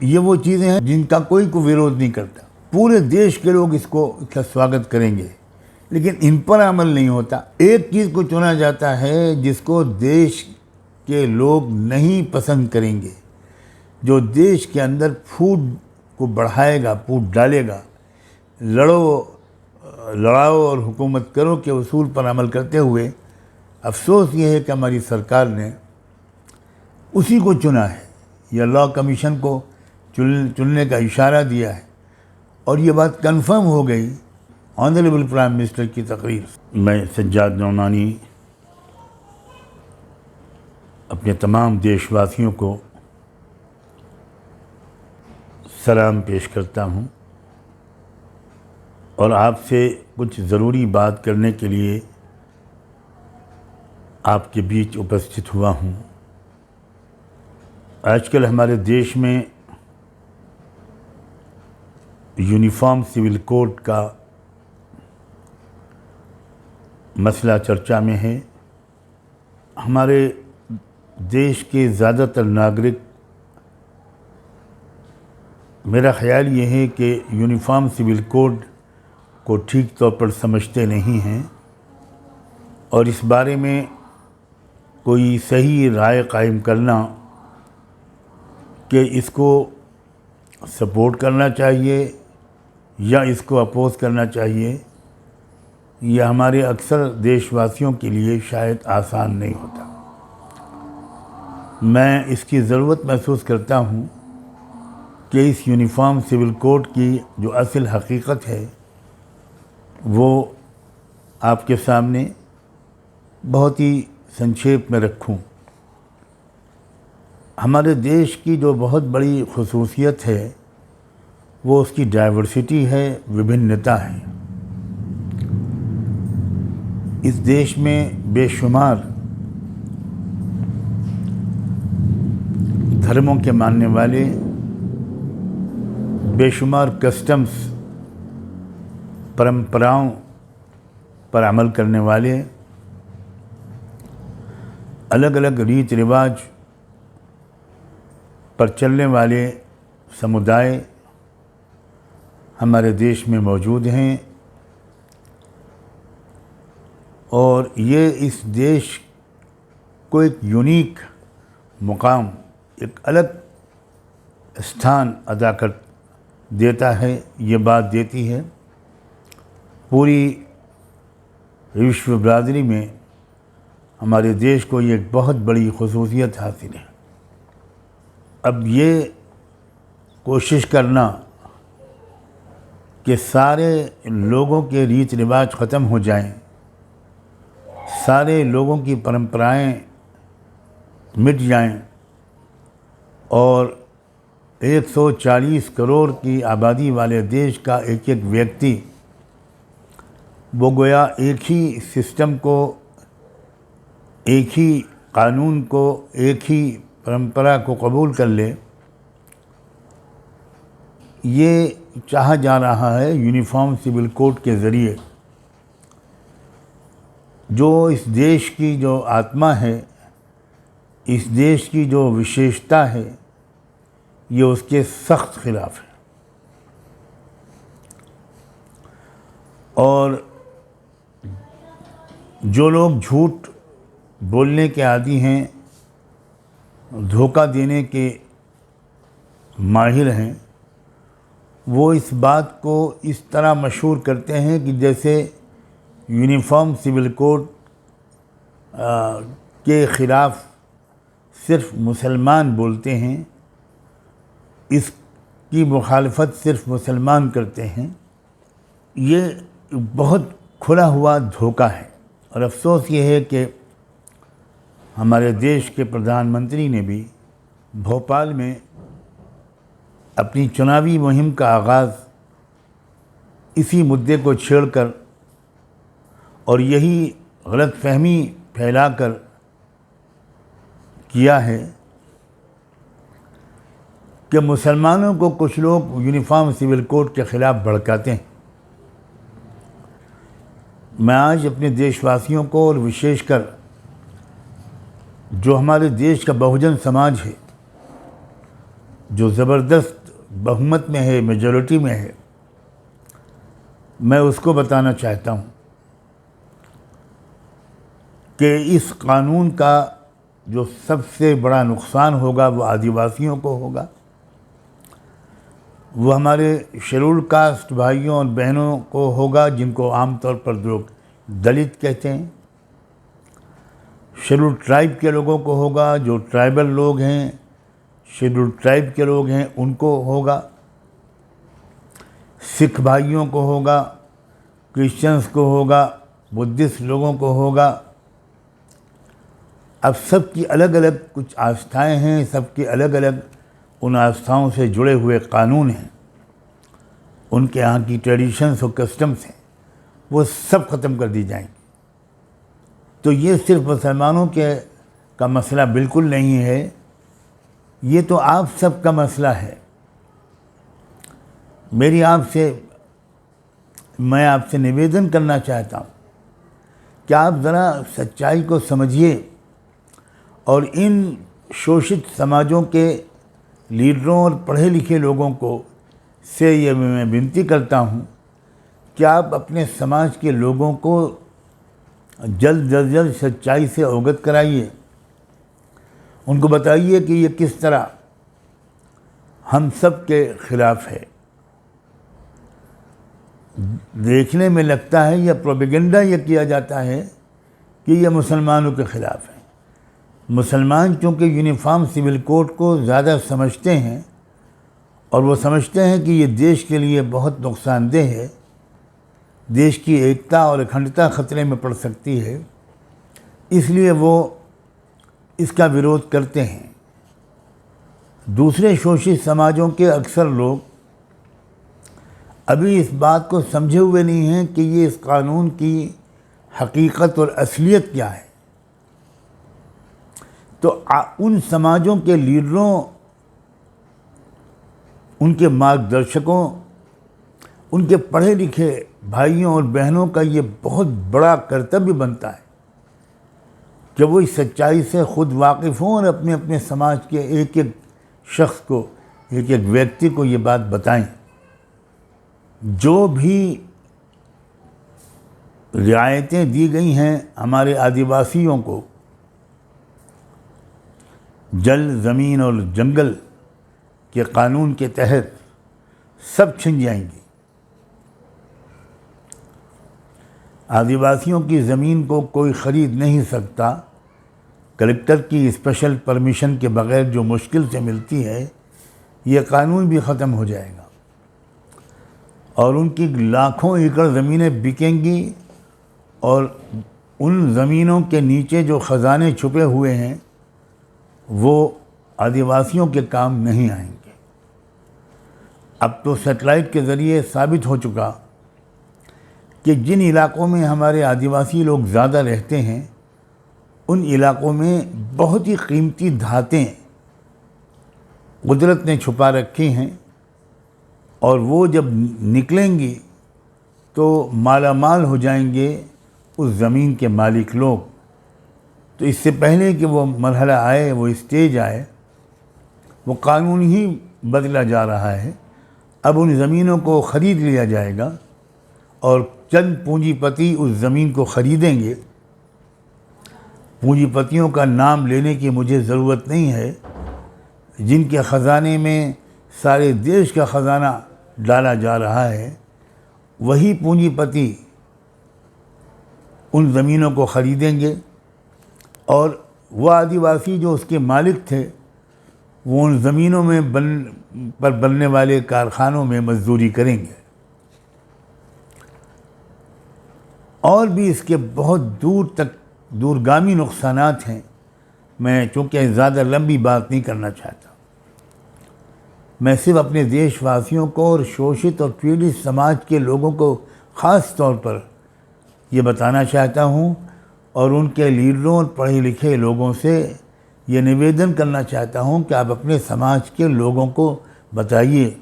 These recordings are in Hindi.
ये वो चीज़ें हैं जिनका कोई विरोध नहीं करता। पूरे देश के लोग इसका स्वागत करेंगे, लेकिन इन पर अमल नहीं होता। एक चीज़ को चुना जाता है जिसको देश के लोग नहीं पसंद करेंगे, जो देश के अंदर फूट को बढ़ाएगा, फूट डालेगा। लड़ाओ और हुकूमत करो के उसूल पर अमल करते हुए अफसोस ये है कि हमारी सरकार ने उसी को चुना है, या लॉ कमीशन को चुनने का इशारा दिया है। और ये बात कंफर्म हो गई ऑनरेबल प्राइम मिनिस्टर की तकरीर। मैं सज्जाद नौमानी अपने तमाम देशवासियों को सलाम पेश करता हूँ और आपसे कुछ ज़रूरी बात करने के लिए आपके बीच उपस्थित हुआ हूँ। आजकल हमारे देश में यूनिफॉर्म सिविल कोड का मसला चर्चा में है। हमारे देश के ज़्यादातर नागरिक, मेरा ख़्याल ये है कि यूनिफॉर्म सिविल कोड को ठीक तौर पर समझते नहीं हैं और इस बारे में कोई सही राय कायम करना कि इसको सपोर्ट करना चाहिए या इसको अपोज़ करना चाहिए, यह हमारे अक्सर देशवासियों के लिए शायद आसान नहीं होता। मैं इसकी ज़रूरत महसूस करता हूँ कि इस यूनिफॉर्म सिविल कोड की जो असल हकीकत है वो आपके सामने बहुत ही संक्षेप में रखूँ। हमारे देश की जो बहुत बड़ी खुसूसियत है वो उसकी डाइवर्सिटी है, विभिन्नता है। इस देश में बेशुमार धर्मों के मानने वाले, बेशुमार कस्टम्स, परंपराओं पर अमल करने वाले, अलग अलग रीति रिवाज पर चलने वाले समुदाय हमारे देश में मौजूद हैं और ये इस देश को एक यूनिक मुकाम, एक अलग स्थान अदा कर देता है। ये बात देती है पूरी विश्व बरादरी में हमारे देश को ये एक बहुत बड़ी खुसूसियत हासिल है। अब ये कोशिश करना कि सारे लोगों के रीति रिवाज ख़त्म हो जाएं, सारे लोगों की परंपराएं मिट जाएं और 140 करोड़ की आबादी वाले देश का एक एक व्यक्ति वो गोया एक ही सिस्टम को, एक ही कानून को, एक ही परंपरा को कबूल कर ले, ये चाहा जा रहा है यूनिफॉर्म सिविल कोड के ज़रिए। जो इस देश की जो आत्मा है, इस देश की जो विशेषता है, ये उसके सख्त खिलाफ है। और जो लोग झूठ बोलने के आदी हैं, धोखा देने के माहिर हैं, वो इस बात को इस तरह मशहूर करते हैं कि जैसे यूनिफॉर्म सिविल कोड के ख़िलाफ़ सिर्फ मुसलमान बोलते हैं, इसकी मुखालफत सिर्फ मुसलमान करते हैं। ये बहुत खुला हुआ धोखा है और अफसोस ये है कि हमारे देश के प्रधानमंत्री ने भी भोपाल में अपनी चुनावी मुहिम का आगाज़ इसी मुद्दे को छेड़कर और यही गलतफहमी फैलाकर किया है कि मुसलमानों को कुछ लोग यूनिफॉर्म सिविल कोड के ख़िलाफ़ भड़काते हैं। मैं आज अपने देशवासियों को और विशेषकर जो हमारे देश का बहुजन समाज है जो ज़बरदस्त बहुमत में है, मेजॉरिटी में है, मैं उसको बताना चाहता हूँ कि इस कानून का जो सबसे बड़ा नुकसान होगा वो आदिवासियों को होगा, वो हमारे शेड्यूल कास्ट भाइयों और बहनों को होगा, जिनको आमतौर पर लोग दलित कहते हैं। शेड्यूल ट्राइब के लोगों को होगा, जो ट्राइबल लोग हैं, शेड्यूल ट्राइब के लोग हैं, उनको होगा। सिख भाइयों को होगा, क्रिश्चियंस को होगा, बुद्धिस्ट लोगों को होगा। अब सबकी अलग अलग कुछ आस्थाएं हैं, सबके अलग अलग उन आस्थाओं से जुड़े हुए कानून हैं, उनके यहाँ की ट्रेडिशंस और कस्टम्स हैं, वो सब ख़त्म कर दी जाएंगी। तो ये सिर्फ मुसलमानों का मसला बिल्कुल नहीं है, ये तो आप सब का मसला है। मैं आपसे निवेदन करना चाहता हूँ कि आप ज़रा सच्चाई को समझिए और इन शोषित समाजों के लीडरों और पढ़े लिखे लोगों को से ये मैं विनती करता हूँ कि आप अपने समाज के लोगों को जल्द से जल्द सच्चाई से अवगत कराइए। उनको बताइए कि ये किस तरह हम सब के खिलाफ है। देखने में लगता है या प्रोपेगेंडा ये किया जाता है कि ये मुसलमानों के ख़िलाफ़ है। मुसलमान चूँकि यूनिफॉर्म सिविल कोड को ज़्यादा समझते हैं और वो समझते हैं कि ये देश के लिए बहुत नुकसानदेह है, देश की एकता और अखंडता खतरे में पड़ सकती है, इसलिए वो इसका विरोध करते हैं। दूसरे शोषित समाजों के अक्सर लोग अभी इस बात को समझे हुए नहीं हैं कि ये इस कानून की हकीकत और असलियत क्या है। तो उन समाजों के लीडरों, उनके मार्गदर्शकों, उनके पढ़े लिखे भाइयों और बहनों का ये बहुत बड़ा कर्तव्य बनता है कि वो इस सच्चाई से खुद वाकिफ़ हों और अपने अपने समाज के एक एक शख्स को, एक एक व्यक्ति को ये बात बताएं। जो भी रियायतें दी गई हैं हमारे आदिवासियों को, जल, ज़मीन और जंगल के कानून के तहत, सब छिन जाएंगी। आदिवासियों की ज़मीन को कोई ख़रीद नहीं सकता। कलेक्टर की स्पेशल परमिशन के बग़ैर जो मुश्किल से मिलती है, ये कानून भी ख़त्म हो जाएगा और उनकी लाखों एकड़ ज़मीनें बिकेंगी और उन ज़मीनों के नीचे जो ख़जाने छुपे हुए हैं वो आदिवासियों के काम नहीं आएंगे। अब तो सैटेलाइट के ज़रिए साबित हो चुका कि जिन इलाक़ों में हमारे आदिवासी लोग ज़्यादा रहते हैं, उन इलाक़ों में बहुत ही कीमती धातें कुदरत ने छुपा रखी हैं और वो जब निकलेंगी तो मालामाल हो जाएंगे उस ज़मीन के मालिक लोग। तो इससे पहले कि वो मरहला आए, वो स्टेज आए, वो कानून ही बदला जा रहा है। अब उन ज़मीनों को ख़रीद लिया जाएगा और चंद पूंजीपति उस ज़मीन को ख़रीदेंगे। पूंजीपतियों का नाम लेने की मुझे ज़रूरत नहीं है, जिनके ख़जाने में सारे देश का ख़जाना डाला जा रहा है, वही पूंजीपति उन ज़मीनों को ख़रीदेंगे और वह आदिवासी जो उसके मालिक थे, वो उन ज़मीनों में बनने वाले कारखानों में मजदूरी करेंगे। और भी इसके बहुत दूरगामी नुकसानात हैं। मैं चूँकि ज़्यादा लंबी बात नहीं करना चाहता, मैं सिर्फ अपने देशवासियों को और शोषित और पीड़ित समाज के लोगों को ख़ास तौर पर ये बताना चाहता हूँ और उनके लीडरों और पढ़े लिखे लोगों से ये निवेदन करना चाहता हूँ कि आप अपने समाज के लोगों को बताइए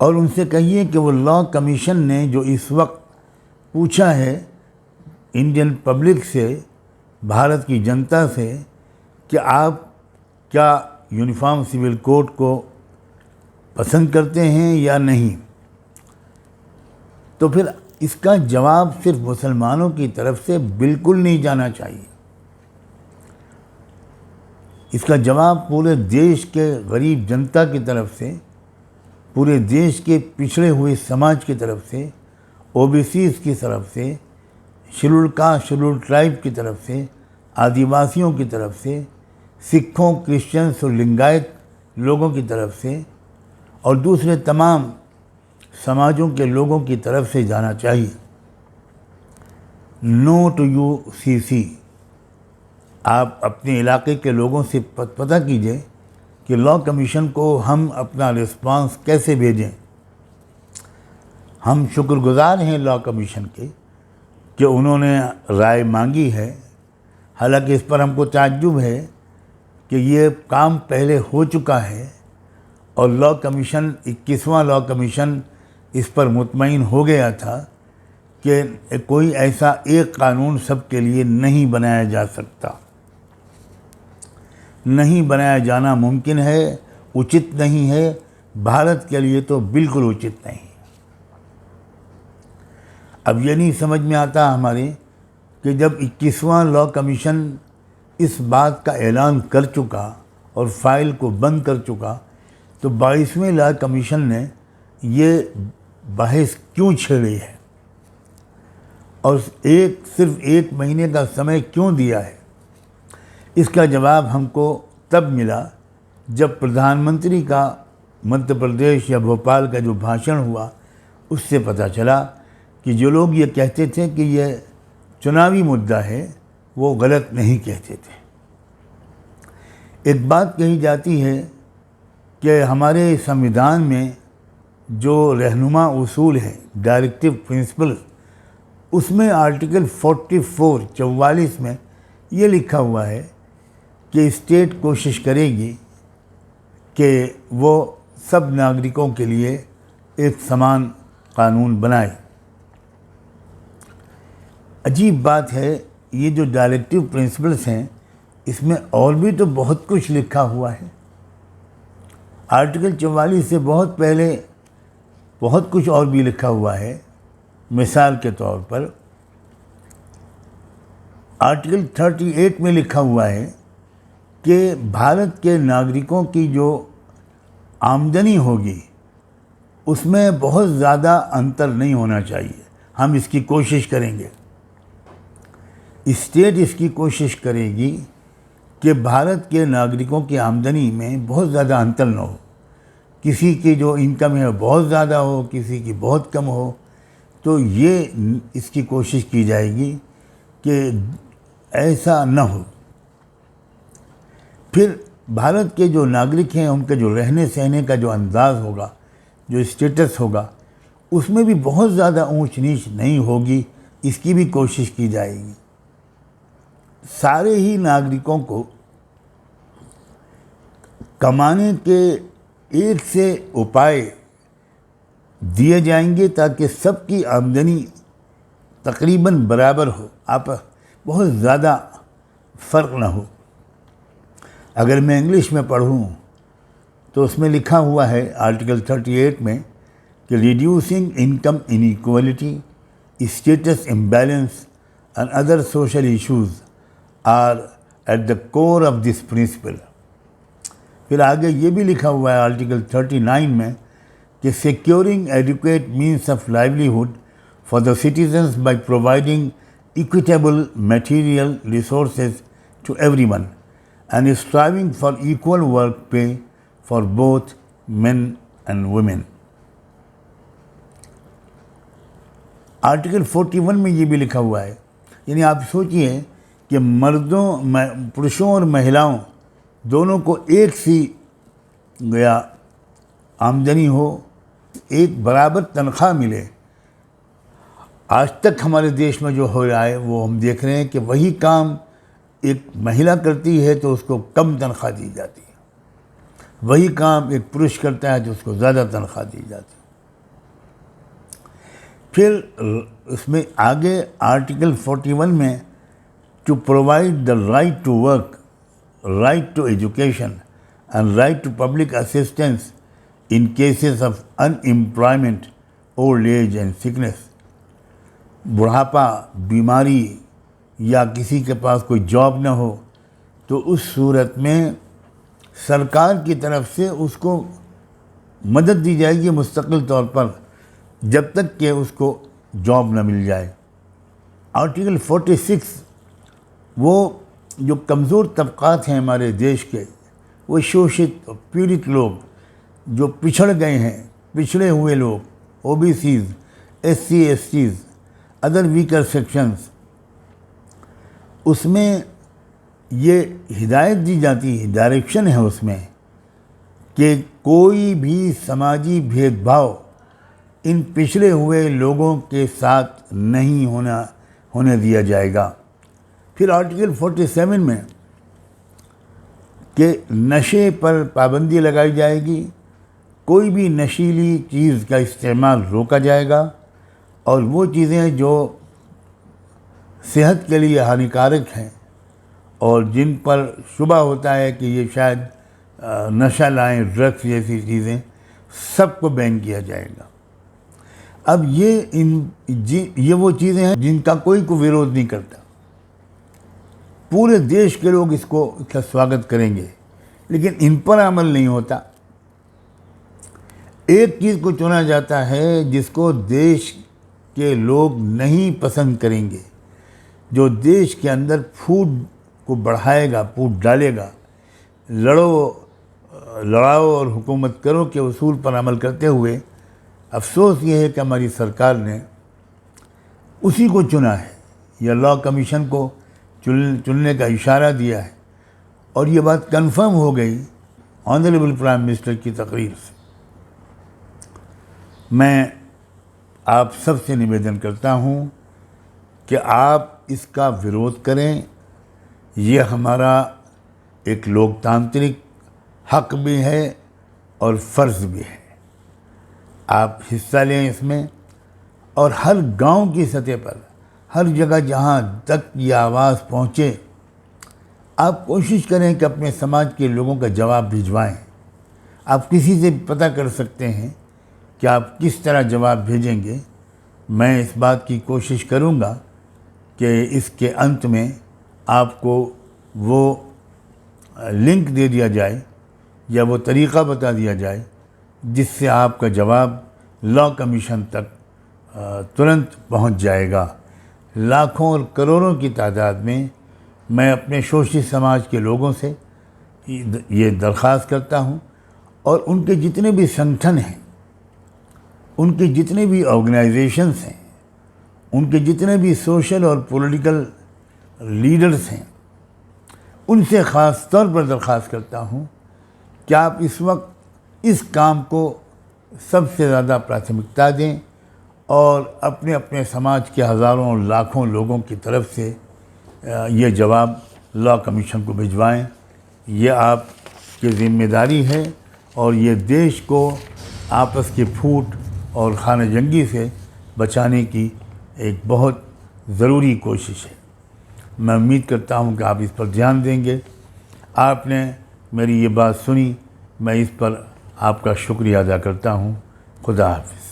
और उनसे कहिए कि वो लॉ कमीशन ने जो इस वक्त पूछा है इंडियन पब्लिक से, भारत की जनता से, कि आप क्या यूनिफॉर्म सिविल कोड को पसंद करते हैं या नहीं। तो फिर इसका जवाब सिर्फ मुसलमानों की तरफ से बिल्कुल नहीं जाना चाहिए। इसका जवाब पूरे देश के गरीब जनता की तरफ से, पूरे देश के पिछड़े हुए समाज की तरफ से, ओबीसीज की तरफ से, शेड्यूल कास्ट शेड्यूल ट्राइब की तरफ से, आदिवासियों की तरफ से, सिखों, क्रिश्चियंस और लिंगायत लोगों की तरफ से और दूसरे तमाम समाजों के लोगों की तरफ से जाना चाहिए। No to UCC. आप अपने इलाके के लोगों से पता कीजिए कि लॉ कमीशन को हम अपना रिस्पांस कैसे भेजें। हम शुक्रगुजार हैं लॉ कमीशन के कि उन्होंने राय मांगी है। हालांकि इस पर हमको ताज्जुब है कि ये काम पहले हो चुका है और लॉ कमीशन 21वां लॉ कमीशन इस पर मुतमईन हो गया था कि कोई ऐसा एक कानून सबके लिए नहीं बनाया जा सकता, नहीं बनाया जाना मुमकिन है, उचित नहीं है, भारत के लिए तो बिल्कुल उचित नहीं। अब ये नहीं समझ में आता हमारे कि जब 21वां लॉ कमीशन इस बात का ऐलान कर चुका और फाइल को बंद कर चुका, तो 22वें लॉ कमीशन ने ये बहस क्यों छेड़ी है और सिर्फ एक महीने का समय क्यों दिया है। इसका जवाब हमको तब मिला जब प्रधानमंत्री का मध्य प्रदेश या भोपाल का जो भाषण हुआ उससे पता चला कि जो लोग ये कहते थे कि ये चुनावी मुद्दा है वो गलत नहीं कहते थे। एक बात कही जाती है कि हमारे संविधान में जो रहनुमा उसूल है, डायरेक्टिव प्रिंसिपल, उसमें आर्टिकल 44 में ये लिखा हुआ है कि स्टेट कोशिश करेगी कि वो सब नागरिकों के लिए एक समान कानून बनाए। अजीब बात है, ये जो डायरेक्टिव प्रिंसिपल्स हैं इसमें और भी तो बहुत कुछ लिखा हुआ है। आर्टिकल 44 से बहुत पहले बहुत कुछ और भी लिखा हुआ है। मिसाल के तौर पर आर्टिकल 38 में लिखा हुआ है कि भारत के नागरिकों की जो आमदनी होगी उसमें बहुत ज़्यादा अंतर नहीं होना चाहिए। हम इसकी कोशिश करेंगे, स्टेट इसकी कोशिश करेगी कि भारत के नागरिकों की आमदनी में बहुत ज़्यादा अंतर न हो। किसी की जो इनकम है बहुत ज़्यादा हो, किसी की बहुत कम हो, तो ये इसकी कोशिश की जाएगी कि ऐसा न हो। फिर भारत के जो नागरिक हैं उनके जो रहने सहने का जो अंदाज़ होगा, जो स्टेटस होगा, उसमें भी बहुत ज़्यादा ऊंच नीच नहीं होगी, इसकी भी कोशिश की जाएगी। सारे ही नागरिकों को कमाने के एक से उपाय दिए जाएंगे ताकि सबकी आमदनी तकरीबन बराबर हो, आप बहुत ज़्यादा फ़र्क ना हो। अगर मैं इंग्लिश में पढ़ूँ तो उसमें लिखा हुआ है आर्टिकल 38 में कि reducing income inequality, status imbalance and other social issues are at the core of this principle. फिर आगे ये भी लिखा हुआ है आर्टिकल 39 में कि securing adequate means of livelihood for the citizens by providing equitable material resources to everyone and striving for equal work pay for both men and women. Article 41 में ये भी लिखा हुआ है, यानी आप सोचिए कि पुरुषों और महिलाओं दोनों को एक सी गया आमदनी हो, एक बराबर तनख्वाह मिले। आज तक हमारे देश में जो हो रहा है वो हम देख रहे हैं कि वही काम एक महिला करती है तो उसको कम तनख्वाह दी जाती है, वही काम एक पुरुष करता है तो उसको ज़्यादा तनख्वाह दी जाती है। फिर उसमें आगे आर्टिकल 41 में to provide the right to work, right to education and right to public assistance in cases of unemployment, old age and sickness. बुढ़ापा, बीमारी या किसी के पास कोई जॉब न हो तो उस सूरत में सरकार की तरफ से उसको मदद दी जाएगी मुस्तकिल तौर पर जब तक कि उसको जॉब न मिल जाए। आर्टिकल 46 वो जो कमज़ोर तबक़ात हैं हमारे देश के, वो शोषित पीड़ित लोग जो पिछड़ गए हैं, पिछड़े हुए लोग, OBCs, SC, STs, other weaker sections, उसमें ये हिदायत दी जाती है, डायरेक्शन है उसमें कि कोई भी समाजी भेदभाव इन पिछड़े हुए लोगों के साथ नहीं होने दिया जाएगा। फिर आर्टिकल 47 में कि नशे पर पाबंदी लगाई जाएगी, कोई भी नशीली चीज़ का इस्तेमाल रोका जाएगा और वो चीज़ें जो सेहत के लिए हानिकारक हैं और जिन पर शुबा होता है कि ये शायद नशा लाएं, ड्रग्स जैसी चीज़ें, सबको बैन किया जाएगा। अब ये वो चीज़ें हैं जिनका कोई विरोध नहीं करता, पूरे देश के लोग इसका स्वागत करेंगे, लेकिन इन पर अमल नहीं होता। एक चीज़ को चुना जाता है जिसको देश के लोग नहीं पसंद करेंगे, जो देश के अंदर फूट को बढ़ाएगा, फूट डालेगा, लड़ाओ और हुकूमत करो के उसूल पर अमल करते हुए। अफसोस ये है कि हमारी सरकार ने उसी को चुना है, या लॉ कमीशन को चुनने का इशारा दिया है, और ये बात कंफर्म हो गई ऑनरेबल प्राइम मिनिस्टर की तकरीर से। मैं आप सबसे निवेदन करता हूँ कि आप इसका विरोध करें। ये हमारा एक लोकतांत्रिक हक भी है और फ़र्ज़ भी है। आप हिस्सा लें इसमें, और हर गांव की सतह पर, हर जगह जहां तक ये आवाज़ पहुंचे, आप कोशिश करें कि अपने समाज के लोगों का जवाब भिजवाएं। आप किसी से पता कर सकते हैं कि आप किस तरह जवाब भेजेंगे। मैं इस बात की कोशिश करूंगा कि इसके अंत में आपको वो लिंक दे दिया जाए या वो तरीक़ा बता दिया जाए जिससे आपका जवाब लॉ कमीशन तक तुरंत पहुंच जाएगा। लाखों और करोड़ों की तादाद में मैं अपने शोषित समाज के लोगों से ये दरख्वास्त करता हूं, और उनके जितने भी संगठन हैं, उनके जितने भी ऑर्गेनाइजेशंस हैं, उनके जितने भी सोशल और पॉलिटिकल लीडर्स हैं, उनसे ख़ास तौर पर दरख्वास्त करता हूं कि आप इस वक्त इस काम को सबसे ज़्यादा प्राथमिकता दें और अपने अपने समाज के हज़ारों और लाखों लोगों की तरफ से ये जवाब लॉ कमीशन को भिजवाएं। ये आपकी ज़िम्मेदारी है और ये देश को आपस की फूट और खाना जंगी से बचाने की एक बहुत ज़रूरी कोशिश है। मैं उम्मीद करता हूँ कि आप इस पर ध्यान देंगे। आपने मेरी ये बात सुनी, मैं इस पर आपका शुक्रिया अदा करता हूँ। खुदा हाफ़िज़।